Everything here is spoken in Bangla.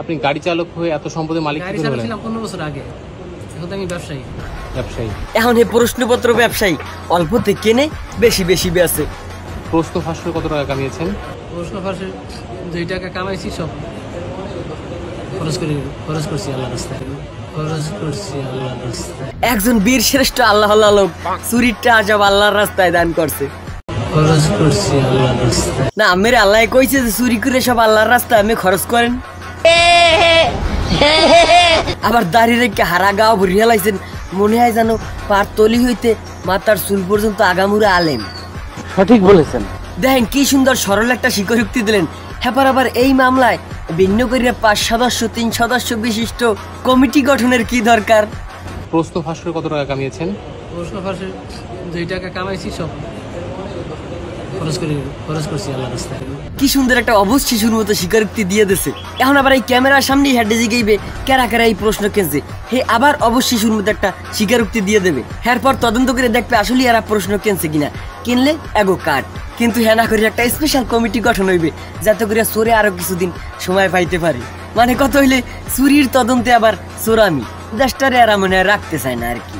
আপনি গাড়ি চালক হয়ে এত সম্পদের মালিক গাড়ি কিভাবে হলেন? চালাচ্ছিলাম 15 বছর আগে। এখন তো আমি ব্যবসায়ী। ব্যবসায়ী। এখন এই প্রশ্নপত্র ব্যবসায়ী অল্পতে কেনে বেশি বেশি বেচে। প্রশ্ন ফাঁস করে কত টাকা কামিয়েছেন? প্রশ্ন ফাঁসে 2 টাকা কামাইছি, সব খরচ করছি আল্লাহর রাস্তায়। একজন বীর শ্রেষ্ঠ আল্লাহ লোক চুরিটা আজব আল্লাহর রাস্তায় দান করছে। না আমের আল্লাহ কইছে যে চুরি করে সব আল্লাহর রাস্তায় আমি খরচ করেন। আবার দাঁড়িয়ে রেখে হারা গাও ভরিয়া লাইছেন, মনে হয় যেন পার তলি হইতে মাথার চুল পর্যন্ত আগামুরা আলেম। সঠিক বলেছেন। দেখেন কি সুন্দর সরল একটা স্বীকারোক্তি দিলেন। হ্যাঁ, আবার এই মামলায় ভিন্ন করিয়া 5 সদস্য 3 সদস্য বিশিষ্ট কমিটি গঠনের কি দরকার? প্রশ্ন ফাঁস করে কত টাকা কামিয়েছেন? প্রশ্ন ফাঁসে 2 টাকা কামাইছি, সব খরচ করছি আল্লাহর রাস্তায়। কি সুন্দর একটা অবুঝ শিশুর মতো স্বীকারোক্তি দিয়ে দিছে। এখন আবার এই ক্যামেরার সামনেই হেডে জিগাইবে কারা কারা এই প্রশ্ন কেনছে, হে আবার অবুঝ শিশুর মতো একটা স্বীকারোক্তি দিয়ে দেবে। এরপর তদন্ত করে দেখবে আসলে এরা প্রশ্ন কেনছে কিনা, কিনলে এগো কাট। কিন্তু হ্যাঁ না করে একটা স্পেশাল কমিটি গঠন হইবে যাতে করে চোরে আরো কিছুদিন সময় পাইতে পারে। মানে কত হইলে চুরির তদন্তে আবার চোরামি দেশটারে এরা মনে হয় রাখতে চায় না আর কি।